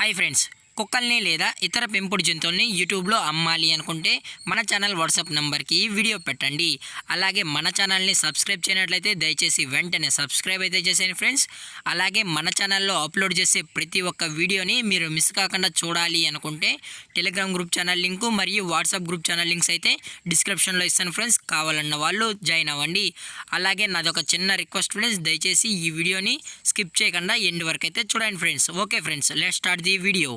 Hi friends, కుక్కల్ని లేదా ఇతర పెంపుడు జంతువుల్ని యూట్యూబ్లో అమ్మాలి అనుకుంటే మన ఛానల్ వాట్సాప్ నెంబర్కి వీడియో పెట్టండి. అలాగే మన ఛానల్ని సబ్స్క్రైబ్ చేయనట్లయితే దయచేసి వెంటనే సబ్స్క్రైబ్ అయితే చేసేయండి ఫ్రెండ్స్. అలాగే మన ఛానల్లో అప్లోడ్ చేసే ప్రతి ఒక్క వీడియోని మీరు మిస్ కాకుండా చూడాలి అనుకుంటే టెలిగ్రామ్ గ్రూప్ ఛానల్ లింకు మరియు వాట్సాప్ గ్రూప్ ఛానల్ లింక్స్ అయితే డిస్క్రిప్షన్లో ఇస్తాను ఫ్రెండ్స్. కావాలన్న వాళ్ళు జాయిన్ అవ్వండి. అలాగే నాదొక చిన్న రిక్వెస్ట్ ఫ్రెండ్స్, దయచేసి ఈ వీడియోని స్కిప్ చేయకుండా ఎండ్ వరకు అయితే చూడండి friends. Okay friends, let's start the video.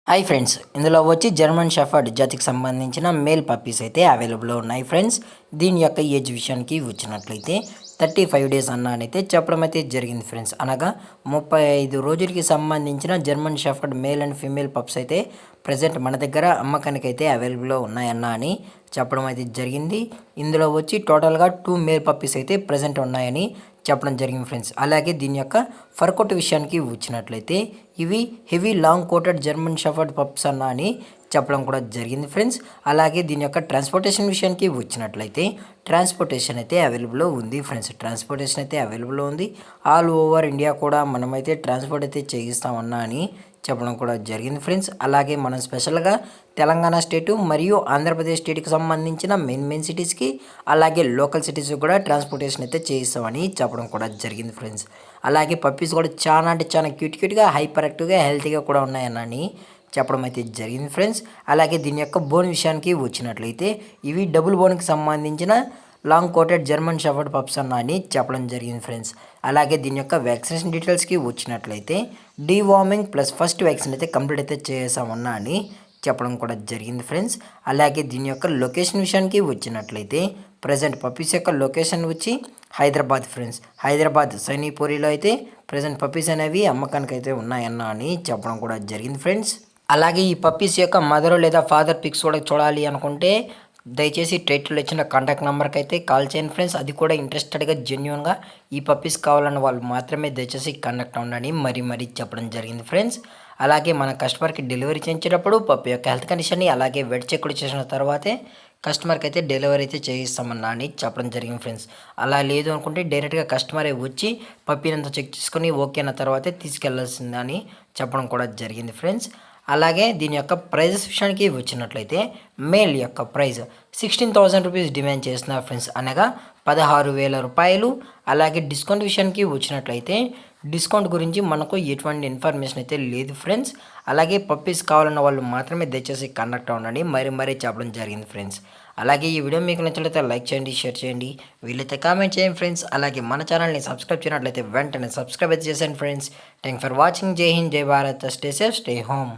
Hi friends, ఇందులో వచ్చి జర్మన్ షెఫర్డ్ జాతికి సంబంధించిన మేల్ పప్పీస్ అయితే అవైలబుల్లో ఉన్నాయి ఫ్రెండ్స్. దీని యొక్క ఏజ్ విషయానికి వచ్చినట్లయితే 35 డేస్ అన్నానైతే చెప్పడం అయితే జరిగింది ఫ్రెండ్స్. అనగా 35 రోజులకి సంబంధించిన German shepherd male and female pups అయితే ప్రజెంట్ మన దగ్గర అమ్మకానికి అయితే అవైలబుల్లో ఉన్నాయన్నా అని చెప్పడం అయితే జరిగింది. ఇందులో వచ్చి టోటల్గా 2 మేల్ పప్పీస్ అయితే ప్రజెంట్ ఉన్నాయని చెప్పడం జరిగింది ఫ్రెండ్స్. అలాగే దీని యొక్క ఫర్ కోట్ విషయానికి వచ్చినట్లయితే ఇవి heavy long coated German shepherd pups అన్నా అని చెప్పడం కూడా జరిగింది ఫ్రెండ్స్. అలాగే దీని యొక్క ట్రాన్స్పోర్టేషన్ విషయానికి వచ్చినట్లయితే ట్రాన్స్పోర్టేషన్ అయితే అవైలబుల్లో ఉంది ఫ్రెండ్స్. ట్రాన్స్పోర్టేషన్ అయితే అవైలబుల్లో ఉంది. ఆల్ ఓవర్ ఇండియా కూడా మనమైతే ట్రాన్స్పోర్ట్ అయితే చేయిస్తామన్నా అని చెప్పడం కూడా జరిగింది ఫ్రెండ్స్. అలాగే మనం స్పెషల్గా తెలంగాణ స్టేటు మరియు ఆంధ్రప్రదేశ్ స్టేట్కి సంబంధించిన మెయిన్ సిటీస్కి అలాగే లోకల్ సిటీస్కి కూడా ట్రాన్స్పోర్టేషన్ అయితే చేయిస్తామని చెప్పడం కూడా జరిగింది ఫ్రెండ్స్. అలాగే పప్పీస్ కూడా చాలా అంటే చాలా క్యూట్గా హైపర్ యాక్టివ్గా హెల్తీగా కూడా ఉన్నాయని చెప్పడం అయితే జరిగింది ఫ్రెండ్స్. అలాగే దీని యొక్క బోన్ విషయానికి వచ్చినట్లయితే ఇవి డబుల్ బోన్కి సంబంధించిన long coated German shepherd pups అని చెప్పడం జరిగింది ఫ్రెండ్స్. అలాగే దీని యొక్క వ్యాక్సినేషన్ డీటెయిల్స్కి వచ్చినట్లయితే డీవార్మింగ్ ప్లస్ ఫస్ట్ వ్యాక్సిన్ అయితే కంప్లీట్ అయితే చేసామన్నా అని చెప్పడం కూడా జరిగింది ఫ్రెండ్స్. అలాగే దీని యొక్క లొకేషన్ విషయానికి వచ్చినట్లయితే ప్రజెంట్ పప్పీస్ యొక్క లొకేషన్ వచ్చి హైదరాబాద్ ఫ్రెండ్స్. హైదరాబాద్ సైనీపూరిలో అయితే ప్రజెంట్ పప్పీస్ అనేవి అమ్మకానికి అయితే ఉన్నాయన్నా అని చెప్పడం కూడా జరిగింది ఫ్రెండ్స్. అలాగే ఈ పప్పీస్ యొక్క మదర్ లేదా ఫాదర్ పిక్స్ కూడా చూడాలి అనుకుంటే దయచేసి టైటిల్లో ఇచ్చిన కాంటాక్ట్ నెంబర్కి అయితే కాల్ చేయండి ఫ్రెండ్స్. అది కూడా ఇంట్రెస్టెడ్గా జెన్యున్గా ఈ పప్పీస్ కావాలన్న వాళ్ళు మాత్రమే దయచేసి కాంటాక్ట్ అవ్వండి మరీ చెప్పడం జరిగింది ఫ్రెండ్స్. అలాగే మన కస్టమర్కి డెలివరీ చేయించేటప్పుడు పప్పి యొక్క హెల్త్ కండిషన్ని అలాగే వెట్ చెక్ కూడా చేసిన తర్వాతే కస్టమర్కి అయితే డెలివరీ అయితే చేయిస్తామన్నా అని చెప్పడం జరిగింది ఫ్రెండ్స్. అలా లేదు అనుకుంటే డైరెక్ట్గా కస్టమరే వచ్చి పప్పీనంతా చెక్ చేసుకొని ఓకే అన్న తర్వాతే తీసుకెళ్లాల్సిందని చెప్పడం కూడా జరిగింది ఫ్రెండ్స్. అలాగే దీని యొక్క ప్రైజెస్ విషయానికి వచ్చినట్లయితే మేల్ యొక్క ప్రైజ్ 16,000 రూపీస్ డిమాండ్ చేస్తున్నారు ఫ్రెండ్స్, అనగా 16,000 రూపాయలు. అలాగే డిస్కౌంట్ విషయానికి వచ్చినట్లయితే డిస్కౌంట్ గురించి మనకు ఎటువంటి ఇన్ఫర్మేషన్ అయితే లేదు ఫ్రెండ్స్. అలాగే పప్పీస్ కావాలన్న వాళ్ళు మాత్రమే దయచేసి కాంటాక్ట్ అవ్వండి మరీ చెప్పడం జరిగింది ఫ్రెండ్స్. అలాగే ఈ వీడియో మీకు నచ్చినట్లయితే లైక్ చేయండి, షేర్ చేయండి, వీలైతే కామెంట్ చేయండి ఫ్రెండ్స్. అలాగే మన ఛానల్ని సబ్స్క్రైబ్ చేయనట్లయితే వెంటనే సబ్స్క్రైబ్ అయితే చేసేయండి ఫ్రెండ్స్. Thank for watching. జై హింద్, జై Bharat, stay safe, stay home.